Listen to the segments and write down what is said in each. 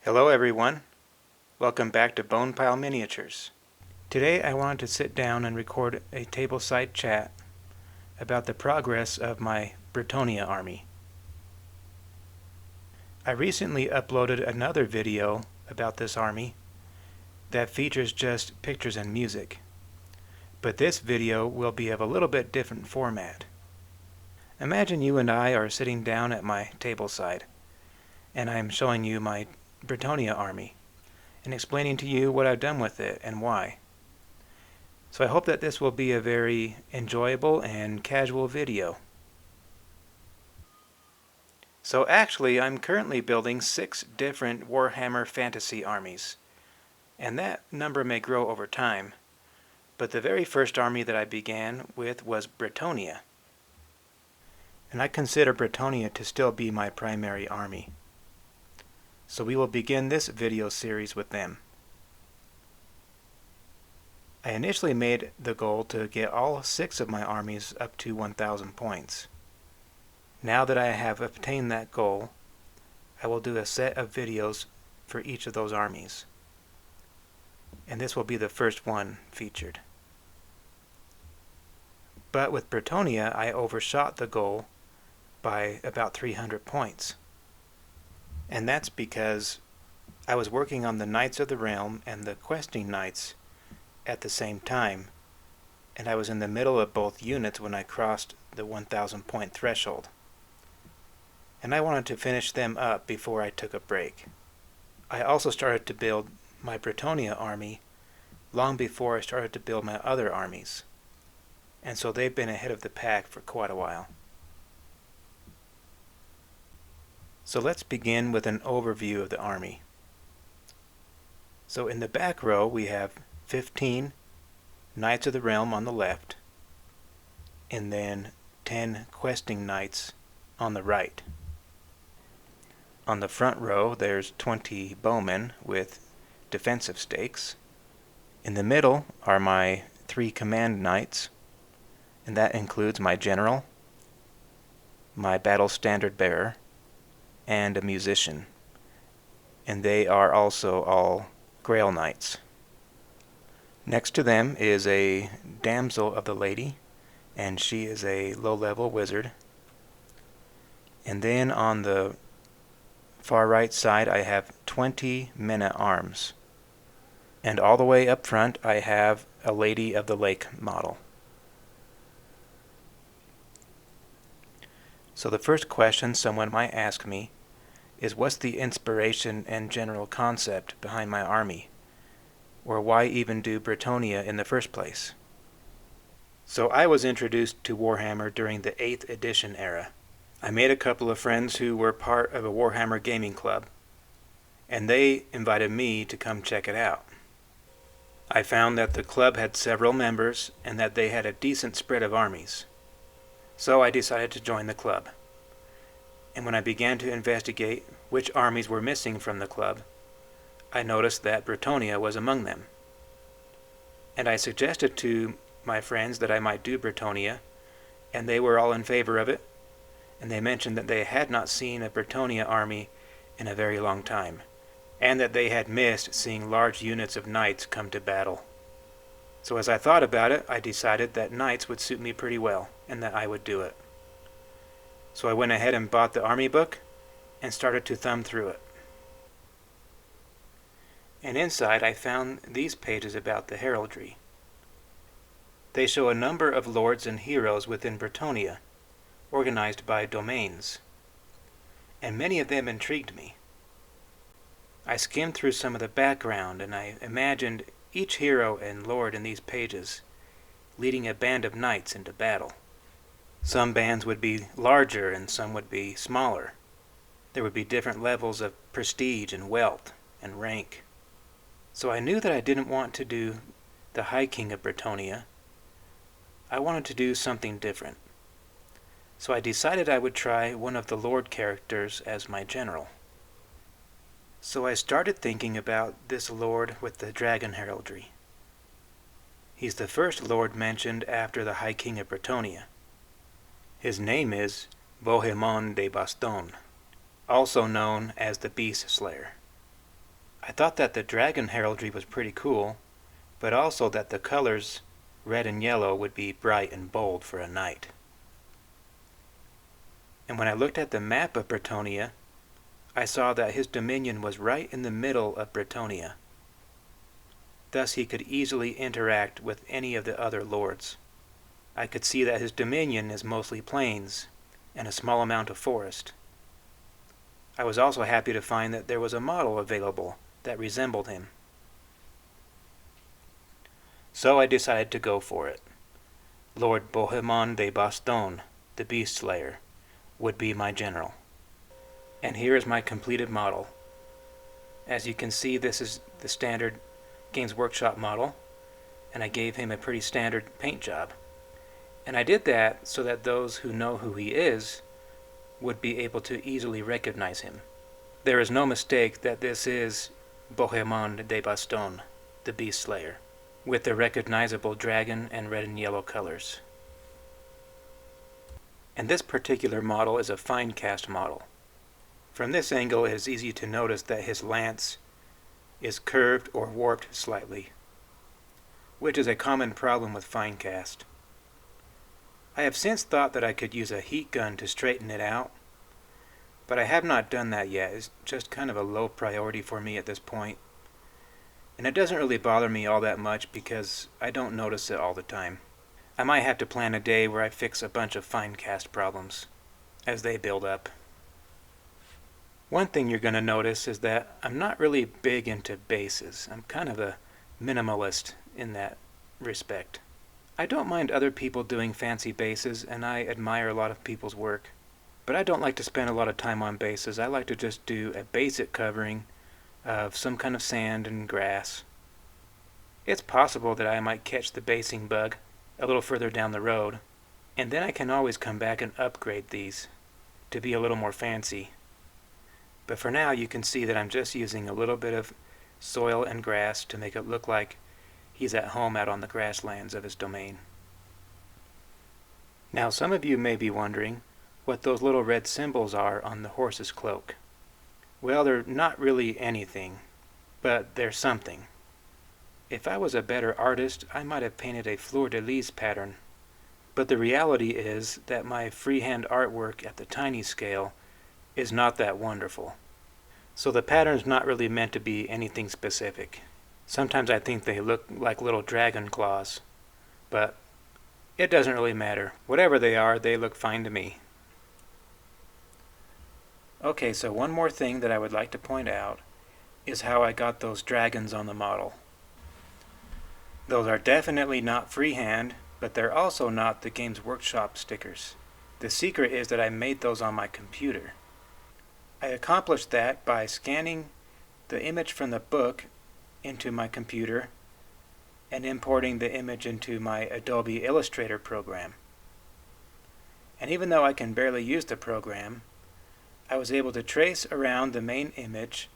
Hello everyone, welcome back to Bonepile Miniatures. Today I wanted to sit down and record a tableside chat about the progress of my Bretonnia Army. I recently uploaded another video about this army that features just pictures and music, but this video will be of a little bit different format. Imagine you and I are sitting down at my tableside and I am showing you my Bretonnia Army and explaining to you what I've done with it and why. So I hope that this will be a very enjoyable and casual video. So actually I'm currently building 6 different Warhammer fantasy armies, and that number may grow over time, but the very first army that I began with was Bretonnia, and I consider Bretonnia to still be my primary army. So we will begin this video series with them. I initially made the goal to get all 6 of my armies up to 1,000 points. Now that I have obtained that goal, I will do a set of videos for each of those armies. And this will be the first one featured. But with Bretonnia, I overshot the goal by about 300 points. And that's because I was working on the Knights of the Realm and the Questing Knights at the same time, and I was in the middle of both units when I crossed the 1,000 point threshold. And I wanted to finish them up before I took a break. I also started to build my Bretonnia army long before I started to build my other armies, and so they've been ahead of the pack for quite a while. So let's begin with an overview of the army. So in the back row we have 15 Knights of the Realm on the left, and then 10 Questing Knights on the right. On the front row there's 20 bowmen with defensive stakes. In the middle are my 3 Command Knights, and that includes my General, my Battle Standard Bearer, and a musician, and they are also all Grail Knights. Next to them is a Damsel of the Lady, and she is a low-level wizard. And then on the far right side I have 20 men-at-arms, and all the way up front I have a Lady of the Lake model. So the first question someone might ask me is, what's the inspiration and general concept behind my army? Or why even do Bretonnia in the first place? So I was introduced to Warhammer during the 8th edition era. I made a couple of friends who were part of a Warhammer gaming club, and they invited me to come check it out. I found that the club had several members and that they had a decent spread of armies. So I decided to join the club. And when I began to investigate which armies were missing from the club, I noticed that Bretonnia was among them. And I suggested to my friends that I might do Bretonnia, and they were all in favor of it, and they mentioned that they had not seen a Bretonnia army in a very long time, and that they had missed seeing large units of knights come to battle. So as I thought about it, I decided that knights would suit me pretty well, and that I would do it. So I went ahead and bought the army book and started to thumb through it. And inside I found these pages about the heraldry. They show a number of lords and heroes within Bretonnia, organized by domains, and many of them intrigued me. I skimmed through some of the background and I imagined each hero and lord in these pages leading a band of knights into battle. Some bands would be larger and some would be smaller. There would be different levels of prestige and wealth and rank. So I knew that I didn't want to do the High King of Bretonnia. I wanted to do something different. So I decided I would try one of the Lord characters as my general. So I started thinking about this Lord with the dragon heraldry. He's the first Lord mentioned after the High King of Bretonnia. His name is Bohemond de Baston, also known as the Beast Slayer. I thought that the dragon heraldry was pretty cool, but also that the colors, red and yellow, would be bright and bold for a knight. And when I looked at the map of Bretonnia, I saw that his dominion was right in the middle of Bretonnia. Thus he could easily interact with any of the other lords. I could see that his dominion is mostly plains and a small amount of forest. I was also happy to find that there was a model available that resembled him. So I decided to go for it. Lord Bohemond de Baston, the Beast Slayer, would be my general. And here is my completed model. As you can see, this is the standard Games Workshop model, and I gave him a pretty standard paint job. And I did that so that those who know who he is would be able to easily recognize him. There is no mistake that this is Bohemond de Baston, the Beast Slayer, with the recognizable dragon and red and yellow colors. And this particular model is a fine cast model. From this angle, it is easy to notice that his lance is curved or warped slightly, which is a common problem with fine cast. I have since thought that I could use a heat gun to straighten it out, but I have not done that yet. It's just kind of a low priority for me at this point. And it doesn't really bother me all that much because I don't notice it all the time. I might have to plan a day where I fix a bunch of fine cast problems as they build up. One thing you're going to notice is that I'm not really big into bases. I'm kind of a minimalist in that respect. I don't mind other people doing fancy bases, and I admire a lot of people's work. But I don't like to spend a lot of time on bases. I like to just do a basic covering of some kind of sand and grass. It's possible that I might catch the basing bug a little further down the road, and then I can always come back and upgrade these to be a little more fancy. But for now, you can see that I'm just using a little bit of soil and grass to make it look like he's at home out on the grasslands of his domain. Now, some of you may be wondering what those little red symbols are on the horse's cloak. Well, they're not really anything, but they're something. If I was a better artist, I might have painted a fleur-de-lis pattern. But the reality is that my freehand artwork at the tiny scale is not that wonderful. So the pattern's not really meant to be anything specific. Sometimes I think they look like little dragon claws, but it doesn't really matter. Whatever they are, they look fine to me. Okay, so one more thing that I would like to point out is how I got those dragons on the model. Those are definitely not freehand, but they're also not the Games Workshop stickers. The secret is that I made those on my computer. I accomplished that by scanning the image from the book into my computer and importing the image into my Adobe Illustrator program. And even though I can barely use the program, I was able to trace around the main image,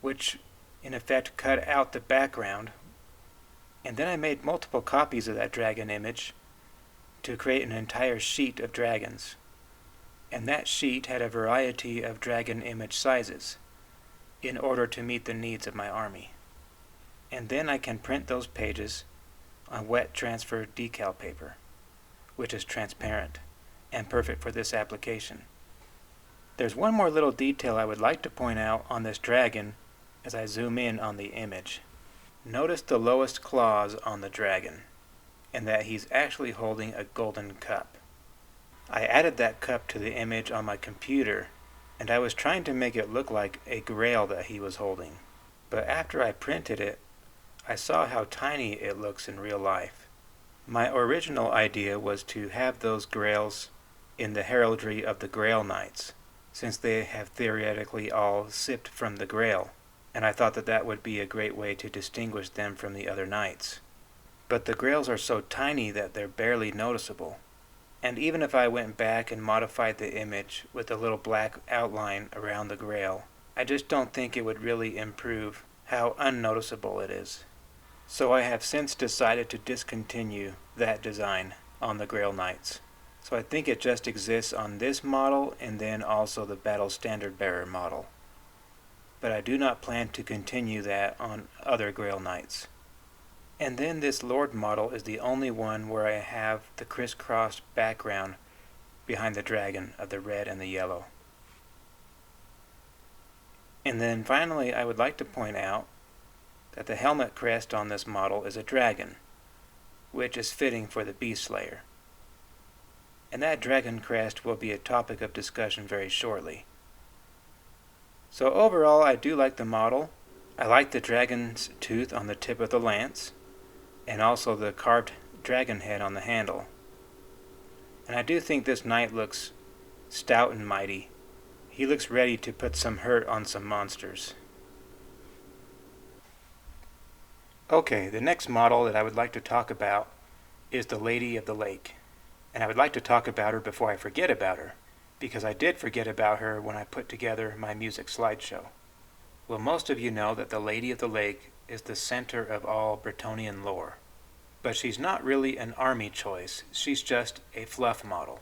which in effect cut out the background, and then I made multiple copies of that dragon image to create an entire sheet of dragons. And that sheet had a variety of dragon image sizes in order to meet the needs of my army. And then I can print those pages on wet transfer decal paper, which is transparent and perfect for this application. There's one more little detail I would like to point out on this dragon as I zoom in on the image. Notice the lowest claws on the dragon, and that he's actually holding a golden cup. I added that cup to the image on my computer, and I was trying to make it look like a grail that he was holding. But after I printed it, I saw how tiny it looks in real life. My original idea was to have those grails in the heraldry of the Grail Knights, since they have theoretically all sipped from the Grail, and I thought that that would be a great way to distinguish them from the other knights. But the grails are so tiny that they're barely noticeable. And even if I went back and modified the image with a little black outline around the grail, I just don't think it would really improve how unnoticeable it is. So I have since decided to discontinue that design on the Grail Knights. So I think it just exists on this model and then also the Battle Standard Bearer model. but I do not plan to continue that on other Grail Knights. And then this Lord model is the only one where I have the crisscrossed background behind the dragon of the red and the yellow. And then finally I would like to point out that the helmet crest on this model is a dragon, which is fitting for the Beast Slayer. And that dragon crest will be a topic of discussion very shortly. So overall, I do like the model. I like the dragon's tooth on the tip of the lance, and also the carved dragon head on the handle. And I do think this knight looks stout and mighty. He looks ready to put some hurt on some monsters. Okay, the next model that I would like to talk about is the Lady of the Lake. And I would like to talk about her before I forget about her, because I did forget about her when I put together my music slideshow. Well, most of you know that the Lady of the Lake is the center of all Bretonnian lore. But she's not really an army choice, she's just a fluff model.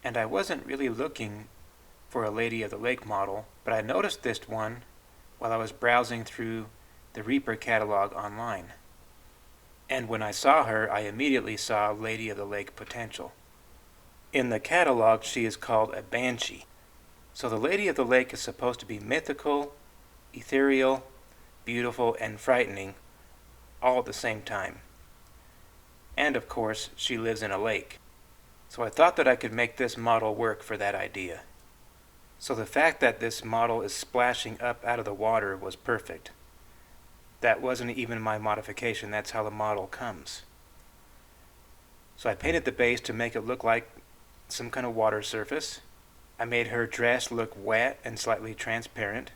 And I wasn't really looking for a Lady of the Lake model, but I noticed this one while I was browsing through the Reaper catalog online. And when I saw her, I immediately saw Lady of the Lake potential. In the catalog, she is called a Banshee. So the Lady of the Lake is supposed to be mythical, ethereal, beautiful, and frightening, all at the same time. And of course, she lives in a lake. So I thought that I could make this model work for that idea. So the fact that this model is splashing up out of the water was perfect. That wasn't even my modification, that's how the model comes. So I painted the base to make it look like some kind of water surface. I made her dress look wet and slightly transparent,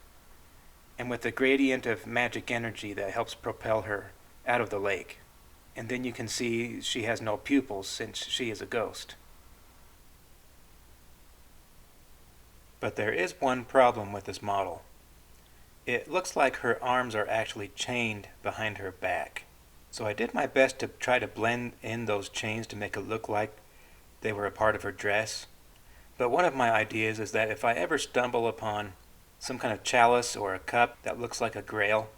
and with a gradient of magic energy that helps propel her out of the lake. And then you can see she has no pupils since she is a ghost. But there is one problem with this model. It looks like her arms are actually chained behind her back. So I did my best to try to blend in those chains to make it look like they were a part of her dress. But one of my ideas is that if I ever stumble upon some kind of chalice or a cup that looks like a grail,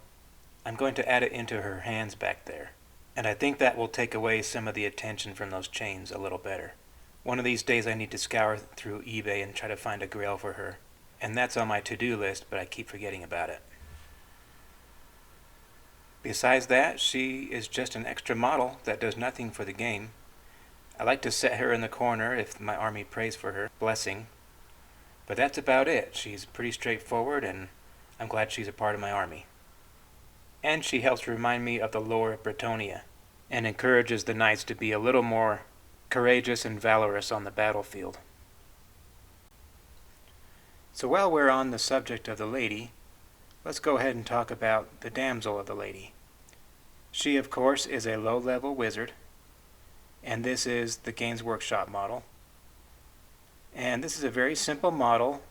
I'm going to add it into her hands back there. And I think that will take away some of the attention from those chains a little better. One of these days I need to scour through eBay and try to find a grail for her. And that's on my to-do list, but I keep forgetting about it. Besides that, she is just an extra model that does nothing for the game. I like to set her in the corner if my army prays for her blessing. But that's about it. She's pretty straightforward, and I'm glad she's a part of my army. And she helps remind me of the lore of Bretonnia, and encourages the knights to be a little more courageous and valorous on the battlefield. So while we're on the subject of the lady, let's go ahead and talk about the damsel of the lady. She, of course, is a low-level wizard, and this is the Games Workshop model. And this is a very simple model.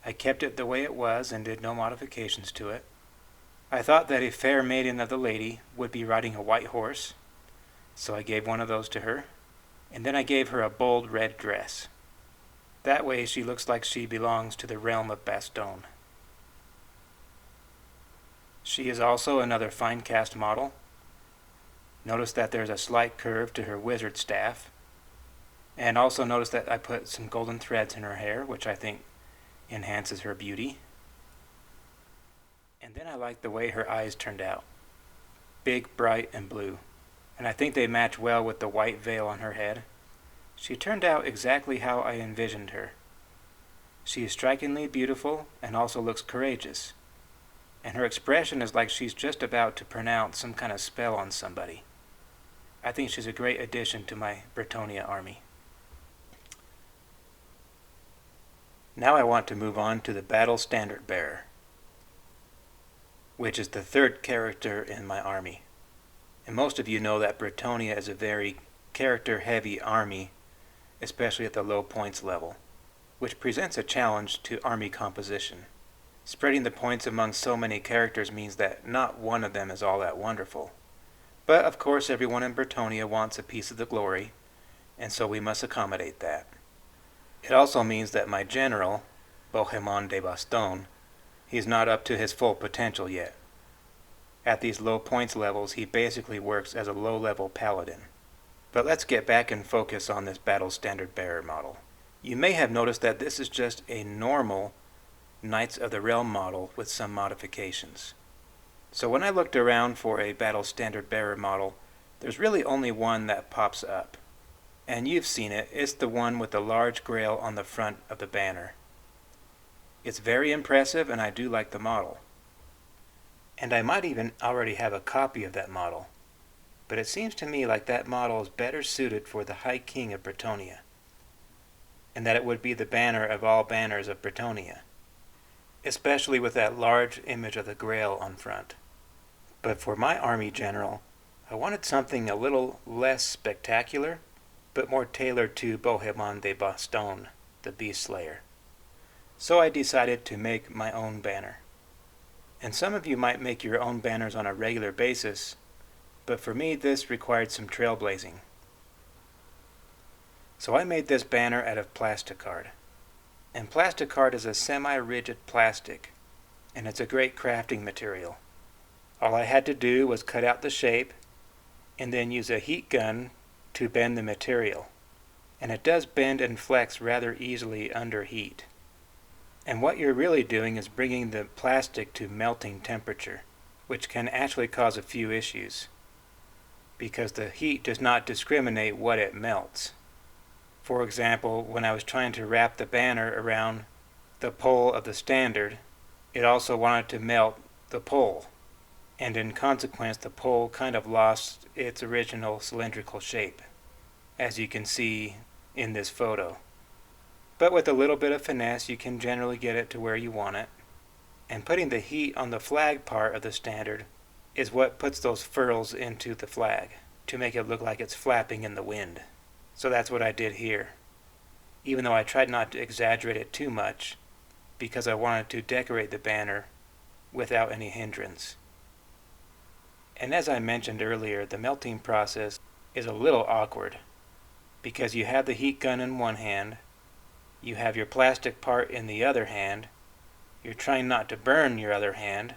I kept it the way it was and did no modifications to it. I thought that a fair maiden of the lady would be riding a white horse, so I gave one of those to her, and then I gave her a bold red dress. That way she looks like she belongs to the realm of Bastogne. She is also another fine cast model. Notice that there's a slight curve to her wizard staff. And also notice that I put some golden threads in her hair, which I think enhances her beauty. And then I like the way her eyes turned out. Big, bright, and blue. And I think they match well with the white veil on her head. She turned out exactly how I envisioned her. She is strikingly beautiful and also looks courageous. And her expression is like she's just about to pronounce some kind of spell on somebody. I think she's a great addition to my Bretonnia army. Now I want to move on to the Battle Standard Bearer, which is the third character in my army. And most of you know that Bretonnia is a very character-heavy army, especially at the low points level, which presents a challenge to army composition. Spreading the points among so many characters means that not one of them is all that wonderful. But of course everyone in Bretonnia wants a piece of the glory, and so we must accommodate that. It also means that my general, Bohemond de Bastogne, he's not up to his full potential yet. At these low points levels, he basically works as a low-level paladin. But let's get back and focus on this battle standard bearer model. You may have noticed that this is just a normal Knights of the Realm model with some modifications. So when I looked around for a battle standard bearer model, there's really only one that pops up. And you've seen it, it's the one with the large grail on the front of the banner. It's very impressive and I do like the model. And I might even already have a copy of that model. But it seems to me like that model is better suited for the High King of Bretonnia, and that it would be the banner of all banners of Bretonnia, especially with that large image of the Grail on front. But for my army general, I wanted something a little less spectacular, but more tailored to Bohemond de Baston, the Beast Slayer. So I decided to make my own banner. And some of you might make your own banners on a regular basis, but for me this required some trailblazing. So I made this banner out of plasticard. And plasticard is a semi-rigid plastic, and it's a great crafting material. All I had to do was cut out the shape, and then use a heat gun to bend the material. And it does bend and flex rather easily under heat. And what you're really doing is bringing the plastic to melting temperature, which can actually cause a few issues, because the heat does not discriminate what it melts. For example, when I was trying to wrap the banner around the pole of the standard, it also wanted to melt the pole, and in consequence the pole kind of lost its original cylindrical shape, as you can see in this photo. But with a little bit of finesse you can generally get it to where you want it. And putting the heat on the flag part of the standard is what puts those furls into the flag, to make it look like it's flapping in the wind. So that's what I did here, even though I tried not to exaggerate it too much, because I wanted to decorate the banner without any hindrance. And as I mentioned earlier, the melting process is a little awkward, because you have the heat gun in one hand, you have your plastic part in the other hand, you're trying not to burn your other hand,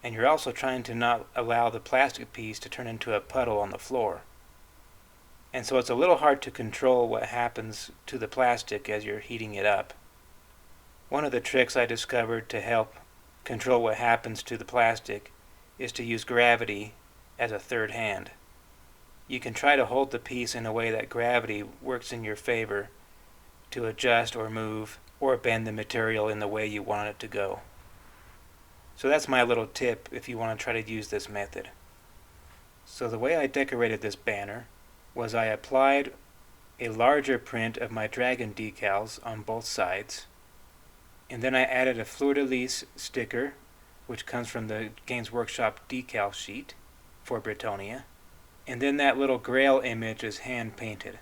and you're also trying to not allow the plastic piece to turn into a puddle on the floor. And so it's a little hard to control what happens to the plastic as you're heating it up. One of the tricks I discovered to help control what happens to the plastic is to use gravity as a third hand. You can try to hold the piece in a way that gravity works in your favor to adjust or move or bend the material in the way you want it to go. So that's my little tip if you want to try to use this method. So the way I decorated this banner was I applied a larger print of my dragon decals on both sides, and then I added a fleur-de-lis sticker, which comes from the Games Workshop decal sheet for Bretonnia, and then that little grail image is hand painted.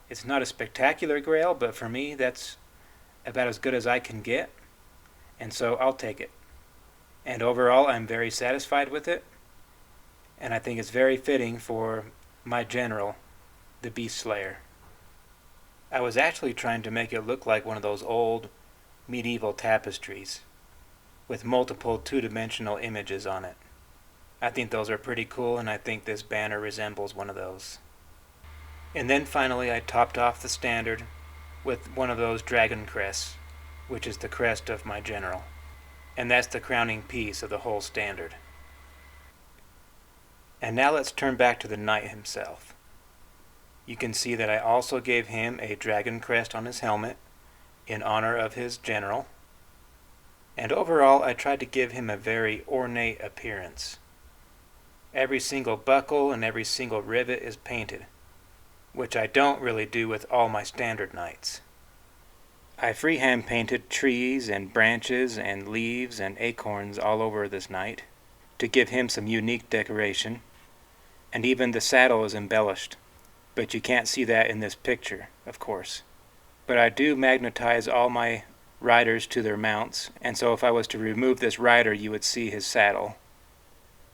It's not a spectacular grail, but for me that's about as good as I can get, and so I'll take it. And overall I'm very satisfied with it, and I think it's very fitting for my general, the Beast Slayer. I was actually trying to make it look like one of those old medieval tapestries with multiple two-dimensional images on it. I think those are pretty cool, and I think this banner resembles one of those. And then finally I topped off the standard with one of those dragon crests, which is the crest of my general. And that's the crowning piece of the whole standard. And now let's turn back to the knight himself. You can see that I also gave him a dragon crest on his helmet in honor of his general. And overall I tried to give him a very ornate appearance. Every single buckle and every single rivet is painted, which I don't really do with all my standard knights. I freehand painted trees and branches and leaves and acorns all over this knight to give him some unique decoration, and even the saddle is embellished, but you can't see that in this picture, of course. But I do magnetize all my riders to their mounts, and so if I was to remove this rider you would see his saddle.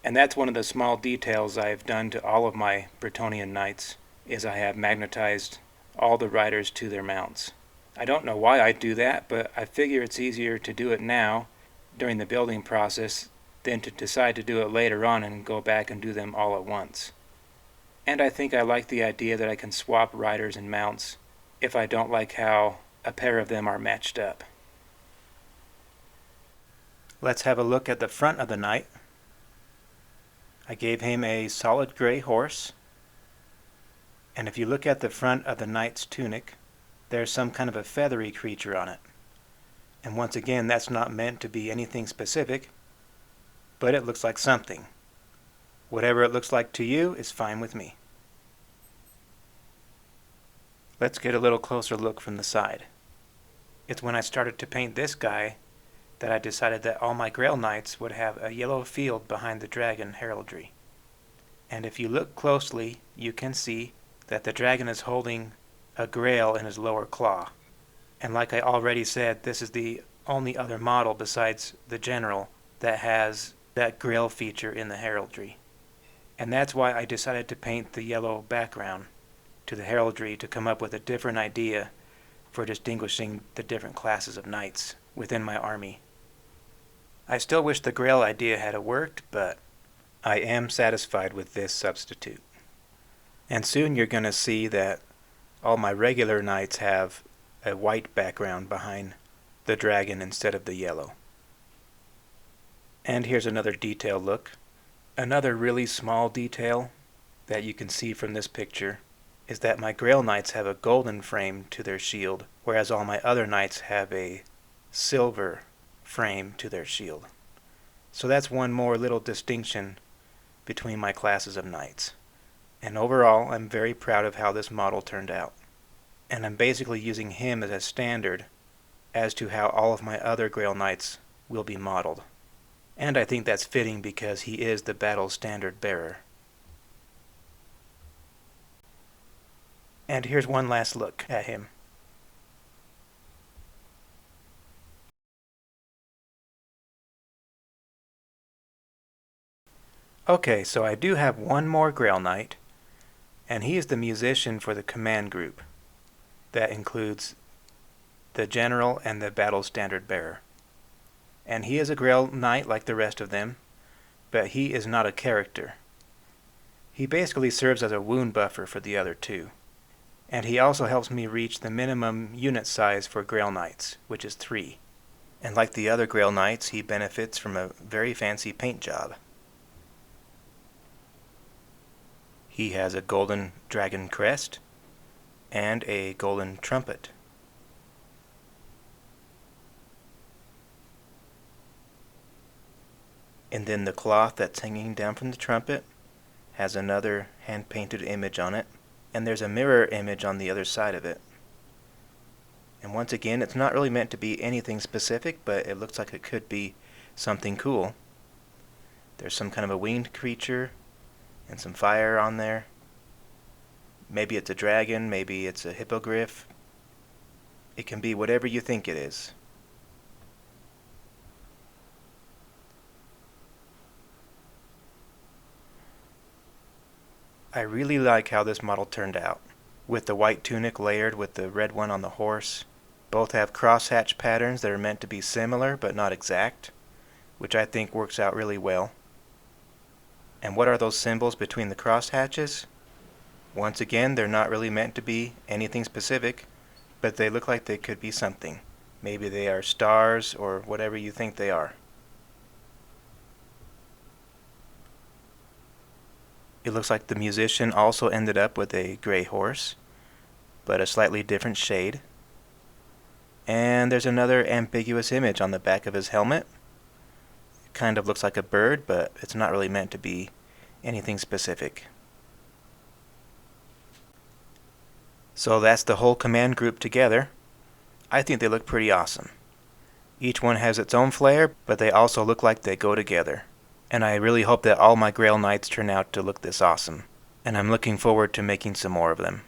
And that's one of the small details I've done to all of my Bretonnian knights, is I have magnetized all the riders to their mounts. I don't know why I do that, but I figure it's easier to do it now during the building process than to decide to do it later on and go back and do them all at once. And I think I like the idea that I can swap riders and mounts if I don't like how a pair of them are matched up. Let's have a look at the front of the knight. I gave him a solid gray horse, and if you look at the front of the knight's tunic, there's some kind of a feathery creature on it. And once again, that's not meant to be anything specific, but it looks like something. Whatever it looks like to you is fine with me. Let's get a little closer look from the side. It's when I started to paint this guy that I decided that all my Grail Knights would have a yellow field behind the dragon heraldry. And if you look closely, you can see that the dragon is holding a grail in his lower claw. And like I already said, this is the only other model besides the general that has that grail feature in the heraldry. And that's why I decided to paint the yellow background to the heraldry to come up with a different idea for distinguishing the different classes of knights within my army. I still wish the grail idea had worked, but I am satisfied with this substitute. And soon you're going to see that all my regular knights have a white background behind the dragon instead of the yellow. And here's another detail look. Another really small detail that you can see from this picture is that my Grail Knights have a golden frame to their shield, whereas all my other knights have a silver frame to their shield. So that's one more little distinction between my classes of knights. And overall, I'm very proud of how this model turned out. And I'm basically using him as a standard as to how all of my other Grail Knights will be modeled. And I think that's fitting because he is the battle standard bearer. And here's one last look at him. Okay, so I do have one more Grail Knight, and he is the musician for the command group. That includes the general and the battle standard bearer. And he is a Grail Knight like the rest of them, but he is not a character. He basically serves as a wound buffer for the other two. And he also helps me reach the minimum unit size for Grail Knights, which is 3. And like the other Grail Knights, he benefits from a very fancy paint job. He has a golden dragon crest and a golden trumpet. And then the cloth that's hanging down from the trumpet has another hand-painted image on it, and there's a mirror image on the other side of it. And once again, it's not really meant to be anything specific, but it looks like it could be something cool. There's some kind of a winged creature and some fire on there. Maybe it's a dragon, maybe it's a hippogriff. It can be whatever you think it is. I really like how this model turned out, with the white tunic layered with the red one on the horse. Both have crosshatch patterns that are meant to be similar but not exact, which I think works out really well. And what are those symbols between the crosshatches? Once again, they're not really meant to be anything specific, but they look like they could be something. Maybe they are stars or whatever you think they are. It looks like the musician also ended up with a gray horse, but a slightly different shade. And there's another ambiguous image on the back of his helmet. It kind of looks like a bird, but it's not really meant to be anything specific. So that's the whole command group together. I think they look pretty awesome. Each one has its own flair, but they also look like they go together. And I really hope that all my Grail Knights turn out to look this awesome. And I'm looking forward to making some more of them.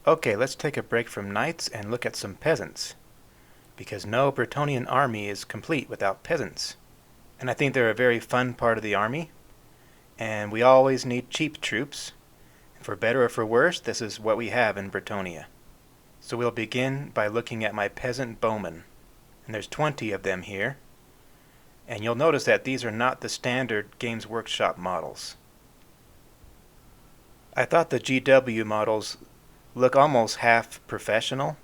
Okay, let's take a break from knights and look at some peasants. Because no Bretonnian army is complete without peasants. And I think they're a very fun part of the army. and we always need cheap troops. For better or for worse, this is what we have in Bretonnia. So we'll begin by looking at my peasant bowmen, and there's 20 of them here. And you'll notice that these are not the standard Games Workshop models. I thought the GW models look almost half professional,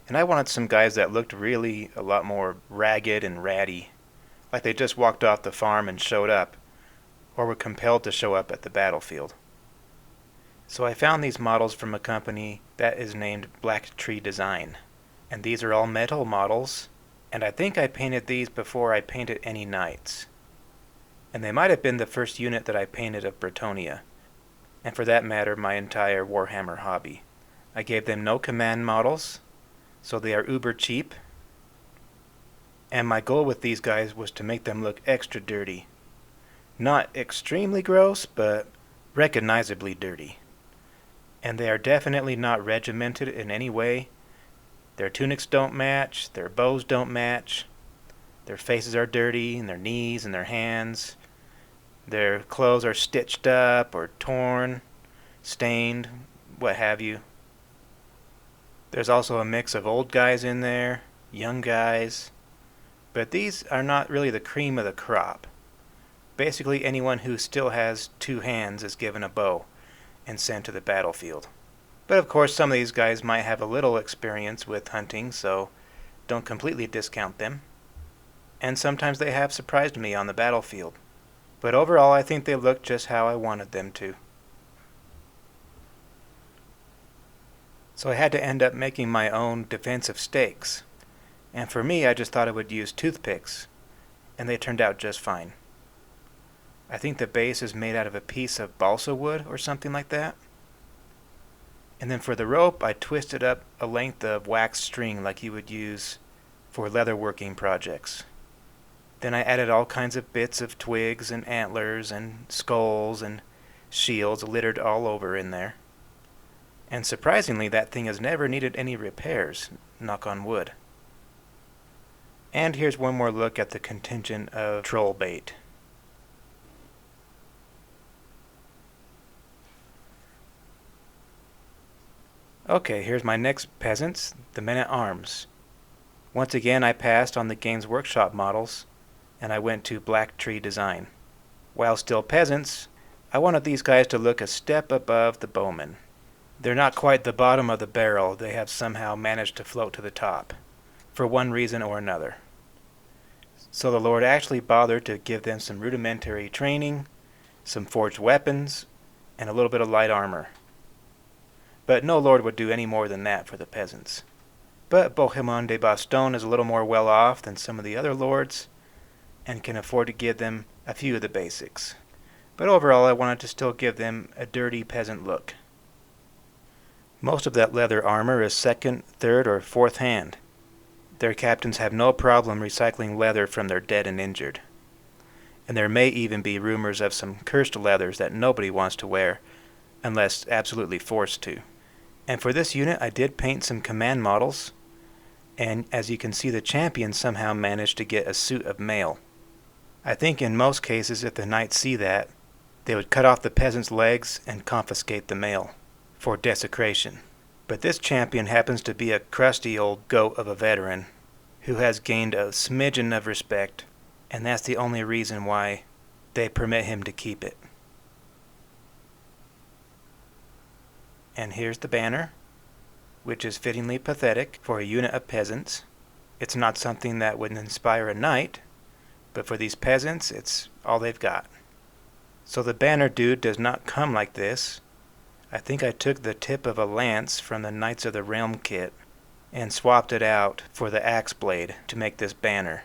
and I wanted some guys that looked really a lot more ragged and ratty, like they just walked off the farm and showed up, or were compelled to show up at the battlefield. So I found these models from a company that is named Black Tree Design, and these are all metal models, and I think I painted these before I painted any knights. And they might have been the first unit that I painted of Bretonnia, and for that matter my entire Warhammer hobby. I gave them no command models, so they are uber cheap, and my goal with these guys was to make them look extra dirty. Not extremely gross, but recognizably dirty. And they are definitely not regimented in any way. Their tunics don't match, their bows don't match, their faces are dirty, and their knees and their hands. Their clothes are stitched up or torn, stained, what have you. There's also a mix of old guys in there, young guys, but these are not really the cream of the crop. Basically anyone who still has 2 hands is given a bow and sent to the battlefield. But of course some of these guys might have a little experience with hunting, so don't completely discount them. And sometimes they have surprised me on the battlefield. But overall I think they look just how I wanted them to. So I had to end up making my own defensive stakes. And for me I just thought I would use toothpicks, and they turned out just fine. I think the base is made out of a piece of balsa wood or something like that. And then for the rope, I twisted up a length of wax string like you would use for leatherworking projects. Then I added all kinds of bits of twigs and antlers and skulls and shields littered all over in there. And surprisingly, that thing has never needed any repairs, knock on wood. And here's one more look at the contingent of troll bait. Okay, here's my next peasants, the men-at-arms. Once again I passed on the Games Workshop models, and I went to Black Tree Design. While still peasants, I wanted these guys to look a step above the bowmen. They're not quite the bottom of the barrel, they have somehow managed to float to the top, for one reason or another. So the Lord actually bothered to give them some rudimentary training, some forged weapons, and a little bit of light armor. But no lord would do any more than that for the peasants. But Bohemond de Baston is a little more well off than some of the other lords, and can afford to give them a few of the basics. But overall I wanted to still give them a dirty peasant look. Most of that leather armor is 2nd, 3rd, or 4th hand. Their captains have no problem recycling leather from their dead and injured. And there may even be rumors of some cursed leathers that nobody wants to wear, unless absolutely forced to. And for this unit I did paint some command models, and as you can see the champion somehow managed to get a suit of mail. I think in most cases if the knights see that, they would cut off the peasant's legs and confiscate the mail for desecration. But this champion happens to be a crusty old goat of a veteran who has gained a smidgen of respect, and that's the only reason why they permit him to keep it. And here's the banner, which is fittingly pathetic for a unit of peasants. It's not something that would inspire a knight, but for these peasants, it's all they've got. So the banner dude does not come like this. I think I took the tip of a lance from the Knights of the Realm kit and swapped it out for the axe blade to make this banner.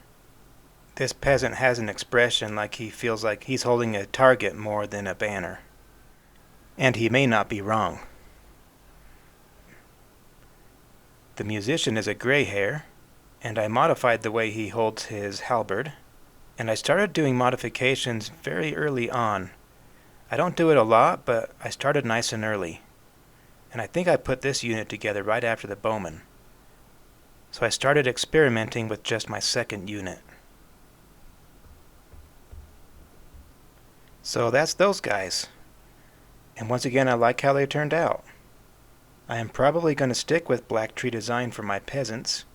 This peasant has an expression like he feels like he's holding a target more than a banner. And he may not be wrong. The musician is a gray hair, and I modified the way he holds his halberd, and I started doing modifications very early on. I don't do it a lot, but I started nice and early. And I think I put this unit together right after the bowman. So I started experimenting with just my 2nd unit. So that's those guys. And once again, I like how they turned out. I am probably going to stick with black tree design for my peasants,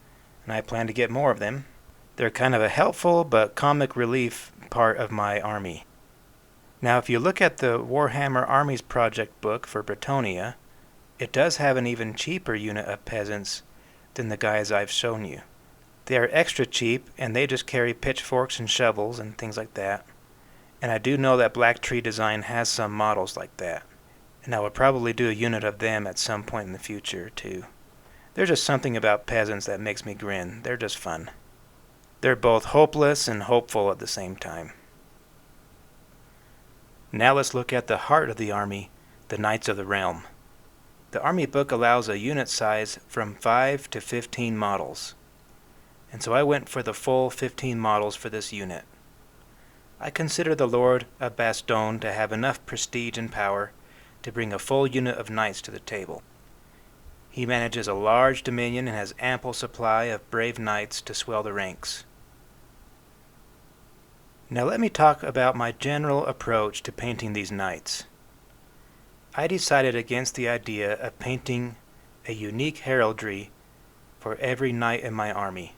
and I plan to get more of them. They're kind of a helpful but comic relief part of my army. Now, if you look at the Warhammer Armies project book for Bretonnia, it does have an even cheaper unit of peasants than the guys I've shown you. They are extra cheap, and they just carry pitchforks and shovels and things like that. And I do know that Black Tree Design has some models like that. And I would probably do a unit of them at some point in the future, too. There's just something about peasants that makes me grin. They're just fun. They're both hopeless and hopeful at the same time. Now let's look at the heart of the army, the Knights of the Realm. The Army book allows a unit size from 5 to 15 models. And so I went for the full 15 models for this unit. I consider the Lord of Bastogne to have enough prestige and power to bring a full unit of knights to the table. He manages a large dominion and has ample supply of brave knights to swell the ranks. Now let me talk about my general approach to painting these knights. I decided against the idea of painting a unique heraldry for every knight in my army.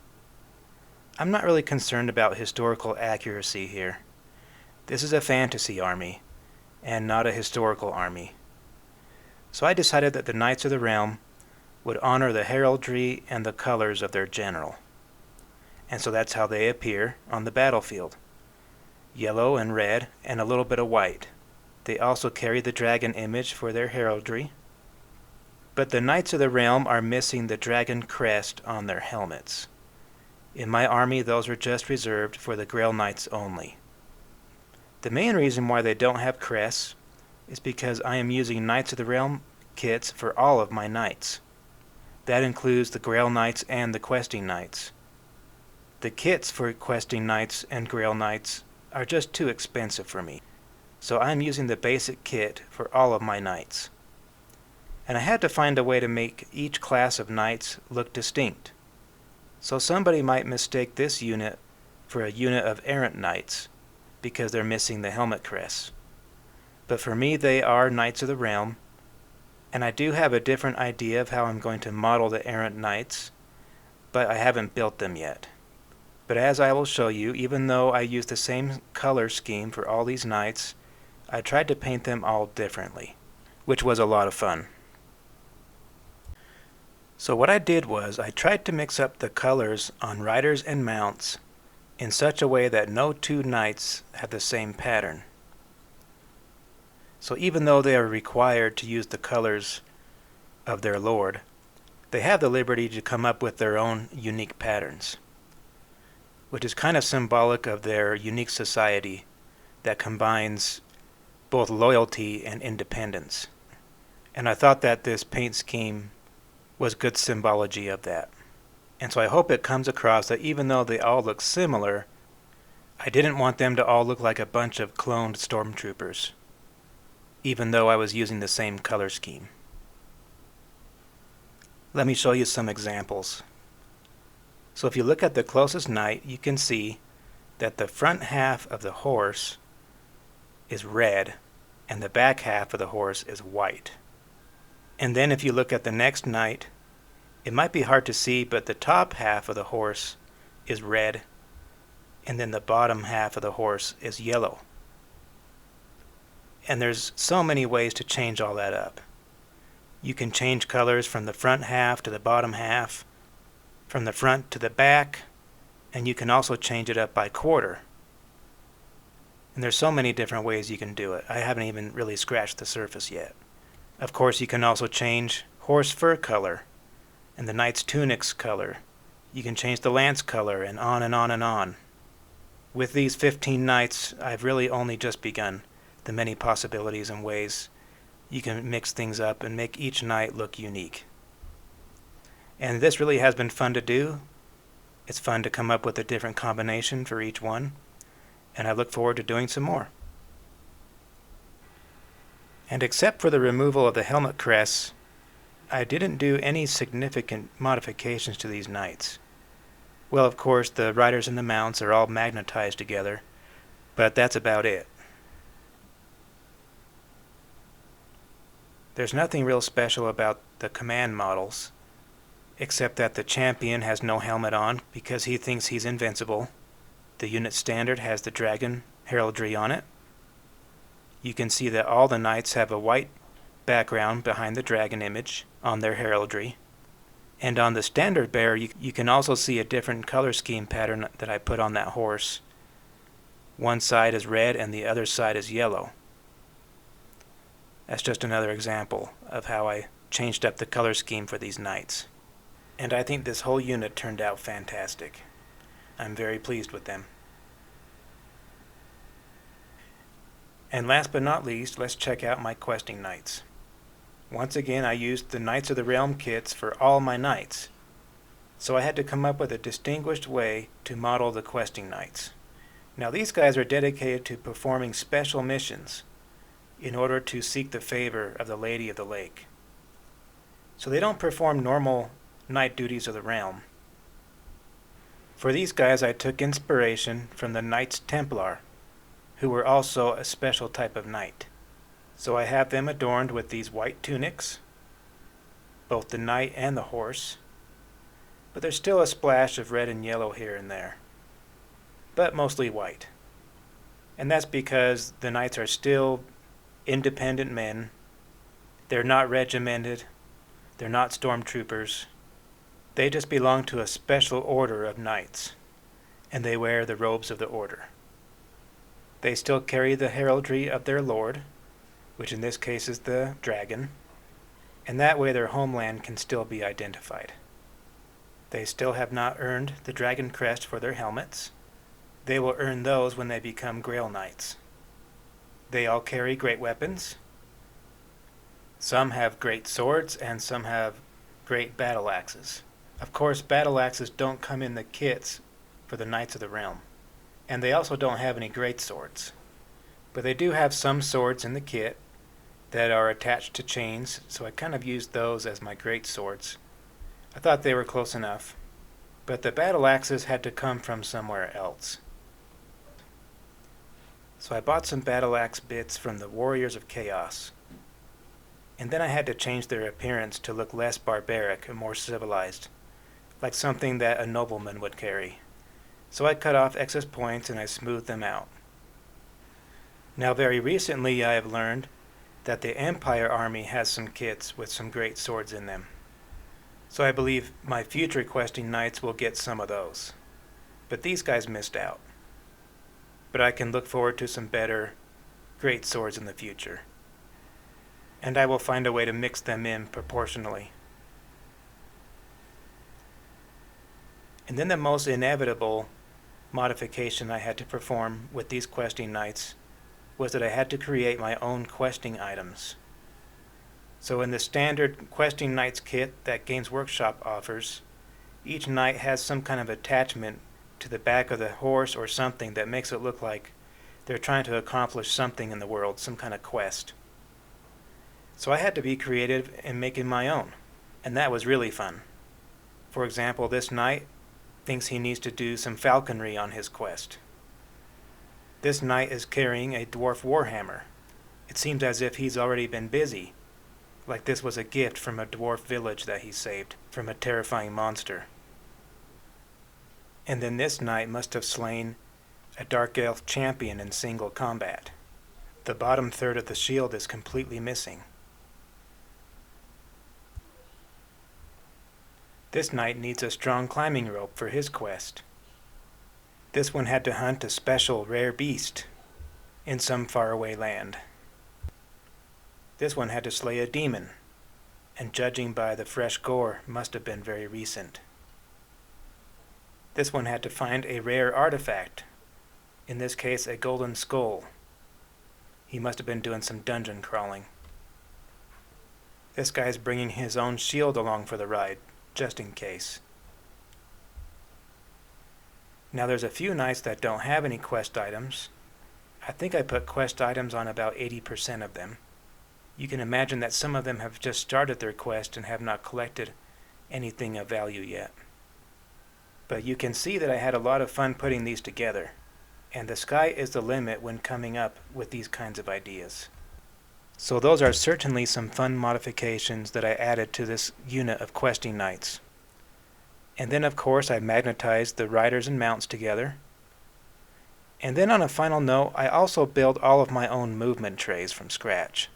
I'm not really concerned about historical accuracy here. This is a fantasy army, and not a historical army. So I decided that the Knights of the Realm would honor the heraldry and the colors of their general. And so that's how they appear on the battlefield. Yellow and red, and a little bit of white. They also carry the dragon image for their heraldry. But the Knights of the Realm are missing the dragon crest on their helmets. In my army, those are just reserved for the Grail Knights only. The main reason why they don't have crests is because I am using Knights of the Realm kits for all of my knights. That includes the Grail Knights and the Questing Knights. The kits for Questing Knights and Grail Knights are just too expensive for me, so I'm using the basic kit for all of my knights. And I had to find a way to make each class of knights look distinct. So somebody might mistake this unit for a unit of errant knights, because they're missing the helmet crests. But for me, they are Knights of the Realm, and I do have a different idea of how I'm going to model the errant knights, but I haven't built them yet. But as I will show you, even though I used the same color scheme for all these knights, I tried to paint them all differently, which was a lot of fun. So what I did was I tried to mix up the colors on riders and mounts in such a way that no two knights have the same pattern. So even though they are required to use the colors of their lord, they have the liberty to come up with their own unique patterns, which is kind of symbolic of their unique society that combines both loyalty and independence. And I thought that this paint scheme was good symbology of that. And so I hope it comes across that even though they all look similar, I didn't want them to all look like a bunch of cloned stormtroopers, even though I was using the same color scheme. Let me show you some examples. So if you look at the closest knight, you can see that the front half of the horse is red and the back half of the horse is white. And then if you look at the next knight, it might be hard to see, but the top half of the horse is red, and then the bottom half of the horse is yellow. And there's so many ways to change all that up. You can change colors from the front half to the bottom half, from the front to the back, and you can also change it up by quarter. And there's so many different ways you can do it. I haven't even really scratched the surface yet. Of course, you can also change horse fur color and the knight's tunic's color. You can change the lance color, and on and on and on. With these 15 knights, I've really only just begun the many possibilities and ways you can mix things up and make each knight look unique. And this really has been fun to do. It's fun to come up with a different combination for each one, and I look forward to doing some more. And except for the removal of the helmet crests, I didn't do any significant modifications to these knights. Well, of course, the riders and the mounts are all magnetized together, but that's about it. There's nothing real special about the command models, except that the champion has no helmet on because he thinks he's invincible. The unit standard has the dragon heraldry on it. You can see that all the knights have a white background behind the dragon image on their heraldry. And on the standard bearer, you can also see a different color scheme pattern that I put on that horse. One side is red and the other side is yellow. That's just another example of how I changed up the color scheme for these knights. And I think this whole unit turned out fantastic. I'm very pleased with them. And last but not least, let's check out my questing knights. Once again, I used the Knights of the Realm kits for all my knights. So I had to come up with a distinguished way to model the questing knights. Now these guys are dedicated to performing special missions in order to seek the favor of the Lady of the Lake. So they don't perform normal knight duties of the realm. For these guys I took inspiration from the Knights Templar, who were also a special type of knight. So I have them adorned with these white tunics, both the knight and the horse, but there's still a splash of red and yellow here and there, but mostly white. And that's because the knights are still independent men. They're not regimented, they're not stormtroopers. They just belong to a special order of knights, and they wear the robes of the order. They still carry the heraldry of their lord, which in this case is the dragon, and that way their homeland can still be identified. They still have not earned the dragon crest for their helmets. They will earn those when they become Grail Knights. They all carry great weapons. Some have great swords and some have great battle axes. Of course, battle axes don't come in the kits for the Knights of the Realm. And they also don't have any great swords. But they do have some swords in the kit that are attached to chains, so I kind of used those as my great swords. I thought they were close enough. But the battle axes had to come from somewhere else. So I bought some battle axe bits from the Warriors of Chaos. And then I had to change their appearance to look less barbaric and more civilized, like something that a nobleman would carry. So I cut off excess points and I smoothed them out. Now very recently I have learned that the Empire Army has some kits with some great swords in them. So I believe my future questing knights will get some of those. But these guys missed out. But I can look forward to some better great swords in the future. And I will find a way to mix them in proportionally. And then the most inevitable modification I had to perform with these questing knights was that I had to create my own questing items. So in the standard questing knights kit that Games Workshop offers, each knight has some kind of attachment to the back of the horse or something that makes it look like they're trying to accomplish something in the world, some kind of quest. So I had to be creative in making my own, and that was really fun. For example, this knight thinks he needs to do some falconry on his quest. This knight is carrying a dwarf warhammer. It seems as if he's already been busy, like this was a gift from a dwarf village that he saved from a terrifying monster. And then this knight must have slain a dark elf champion in single combat. The bottom third of the shield is completely missing. This knight needs a strong climbing rope for his quest. This one had to hunt a special rare beast in some faraway land. This one had to slay a demon, and judging by the fresh gore, must have been very recent. This one had to find a rare artifact, in this case a golden skull. He must have been doing some dungeon crawling. This guy's bringing his own shield along for the ride, just in case. Now there's a few knights that don't have any quest items. I think I put quest items on about 80% of them. You can imagine that some of them have just started their quest and have not collected anything of value yet. But you can see that I had a lot of fun putting these together, and the sky is the limit when coming up with these kinds of ideas. So those are certainly some fun modifications that I added to this unit of questing knights. And then of course I magnetized the riders and mounts together. And then on a final note, I also built all of my own movement trays from scratch.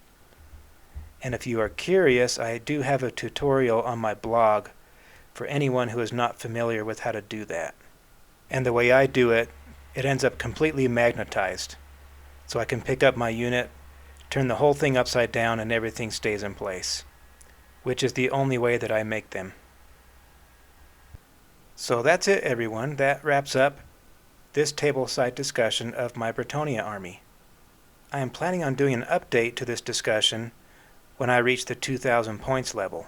And if you are curious, I do have a tutorial on my blog for anyone who is not familiar with how to do that. And the way I do it, it ends up completely magnetized. So I can pick up my unit, turn the whole thing upside down, and everything stays in place, which is the only way that I make them. So that's it, everyone. That wraps up this tableside discussion of my Bretonnia Army. I am planning on doing an update to this discussion when I reach the 2,000 points level.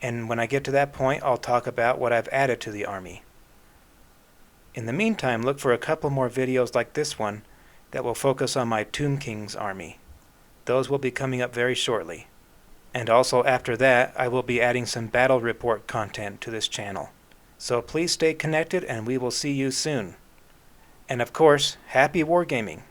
And when I get to that point, I'll talk about what I've added to the army. In the meantime, look for a couple more videos like this one that will focus on my Tomb King's army. Those will be coming up very shortly. And also after that, I will be adding some battle report content to this channel. So please stay connected and we will see you soon. And of course, happy wargaming!